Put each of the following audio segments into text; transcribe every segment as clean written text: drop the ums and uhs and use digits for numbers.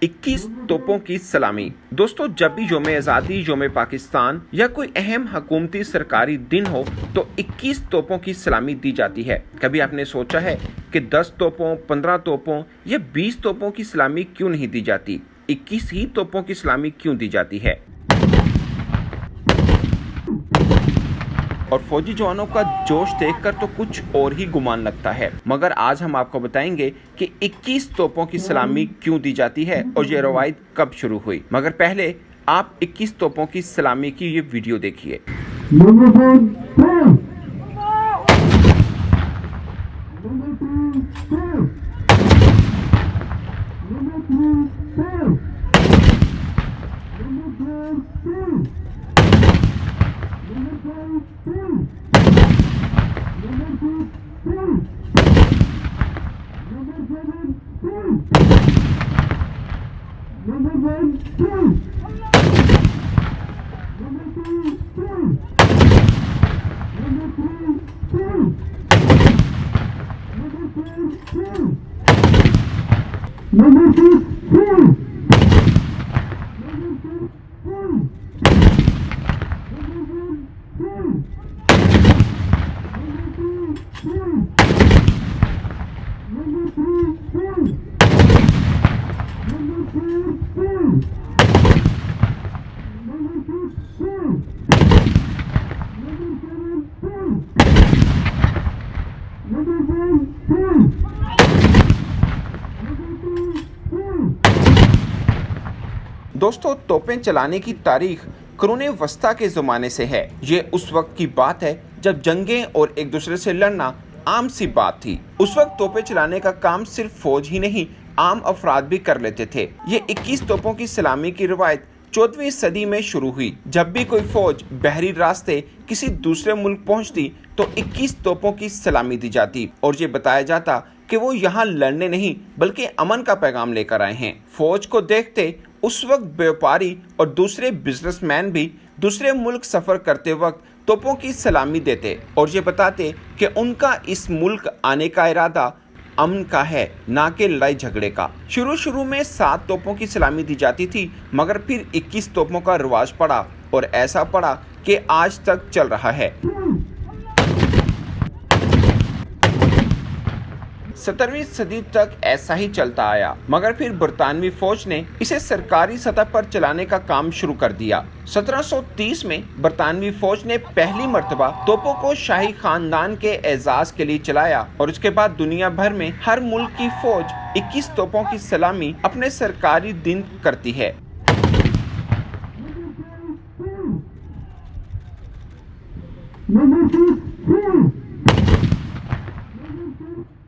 21 तोपों की सलामी। दोस्तों, जब भी यौम आज़ादी, यौम पाकिस्तान या कोई अहम हुकूमती सरकारी दिन हो तो 21 तोपों की सलामी दी जाती है। कभी आपने सोचा है कि 10 तोपों, 15 तोपों या 20 तोपों की सलामी क्यों नहीं दी जाती? 21 ही तोपों की सलामी क्यों दी जाती है? और फौजी जवानों का जोश देखकर तो कुछ और ही गुमान लगता है। मगर आज हम आपको बताएंगे कि 21 तोपों की सलामी क्यों दी जाती है और ये रवायत कब शुरू हुई। मगर पहले आप 21 तोपों की सलामी की ये वीडियो देखिए। दोस्तों, तोपें चलाने की तारीख कुरूने वस्ता के ज़माने से है। ये उस वक्त की बात है जब जंगें और एक दूसरे से लड़ना आम सी बात थी। उस वक्त तोपें चलाने का काम सिर्फ फौज ही नहीं, आम अफराद भी कर लेते थे। ये 21 तोपों की सलामी की रवायत 14वीं सदी में शुरू हुई। जब भी कोई फौज बहरी रास्ते किसी दूसरे मुल्क पहुंचती तो 21 तोपों की सलामी दी जाती और ये बताया जाता कि वो यहाँ लड़ने नहीं बल्कि अमन का पैगाम लेकर आए हैं। फौज को देखते उस वक्त व्यापारी और दूसरे बिजनेसमैन भी दूसरे मुल्क सफर करते वक्त तोपों की सलामी देते और ये बताते कि उनका इस मुल्क आने का इरादा अमन का है, ना कि लड़ाई झगड़े का। शुरू में 7 तोपों की सलामी दी जाती थी, मगर फिर 21 तोपों का रिवाज पड़ा और ऐसा पड़ा कि आज तक चल रहा है। 17वीं सदी तक ऐसा ही चलता आया, मगर फिर बरतानवी फौज ने इसे सरकारी सतह पर चलाने का काम शुरू कर दिया। 1730 में बरतानवी फौज ने पहली मर्तबा तोपों को शाही खानदान के एजाज के लिए चलाया और उसके बाद दुनिया भर में हर मुल्क की फौज 21 तोपों की सलामी अपने सरकारी दिन करती है।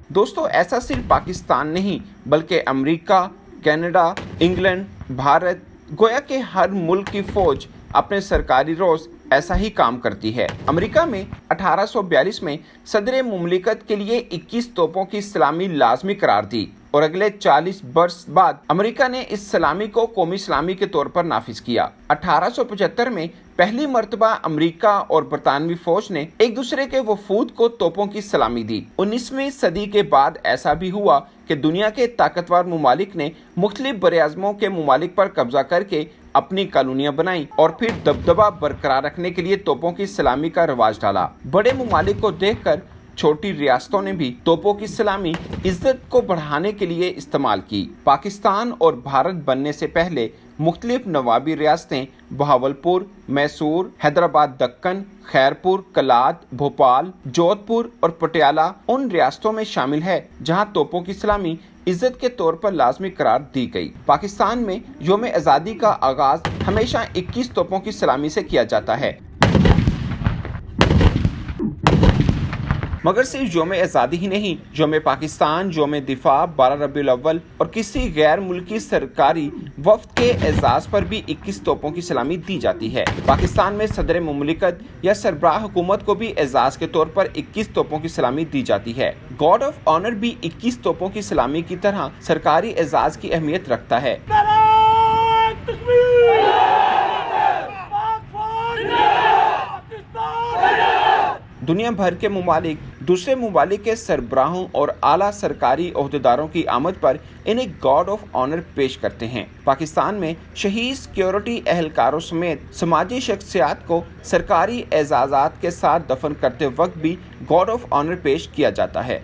दोस्तों, ऐसा सिर्फ पाकिस्तान नहीं बल्कि अमेरिका, कनाडा, इंग्लैंड, भारत, गोया के हर मुल्क की फौज अपने सरकारी रोज ऐसा ही काम करती है। अमेरिका में 1842 में सदर मुमलिकत के लिए 21 तोपों की सलामी लाजमी करार दी और अगले 40 वर्ष बाद अमेरिका ने इस सलामी को कौमी सलामी के तौर पर नाफिज किया। 1875 में पहली मर्तबा अमेरिका और बरतानवी फौज ने एक दूसरे के वफूद को तोपों की सलामी दी। 19वीं सदी के बाद ऐसा भी हुआ कि दुनिया के ताकतवर मुमालिक ने मुख्तलिफ बरआज़मों के मुमालिक पर कब्जा करके अपनी कॉलोनियां बनाई और फिर दबदबा बरकरार रखने के लिए तोपों की सलामी का रिवाज डाला। बड़े मुमालिक को देखकर छोटी रियासतों ने भी तोपों की सलामी इज्जत को बढ़ाने के लिए इस्तेमाल की। पाकिस्तान और भारत बनने से पहले मुख्तलिफ नवाबी रियासतें बहावलपुर, मैसूर, हैदराबाद, दक्कन, खैरपुर, कलात, भोपाल, जोधपुर और पटियाला उन रियासतों में शामिल है जहां तोपों की सलामी इज्जत के तौर पर लाजमी करार दी गई। पाकिस्तान में यौम आज़ादी का आगाज हमेशा 21 तोपों की सलामी से किया जाता है। मगर सिर्फ यौम आज़ादी ही नहीं, यौम पाकिस्तान, यौम दिफा, 12 रबीउल अव्वल और किसी गैर मुल्की सरकारी वफ्द के एजाज पर भी 21 तोपों की सलामी दी जाती है। पाकिस्तान में सदर मुमलिकत या सरबराह हुकूमत को भी एजाज के तौर पर 21 तोपों की सलामी दी जाती है। गार्ड ऑफ ऑनर भी 21 तोपों की सलामी की तरह सरकारी एजाज की अहमियत रखता है। दुनिया भर के ममालिक दूसरे ममालिक के सरबराहों और आला सरकारी ओहदेदारों की आमद पर इन्हें गार्ड ऑफ ऑनर पेश करते हैं। पाकिस्तान में शहीद सिक्योरिटी एहलकारों समेत समाजी शख्सियात को सरकारी एजाज़ात के साथ दफन करते वक्त भी गार्ड ऑफ ऑनर पेश किया जाता है।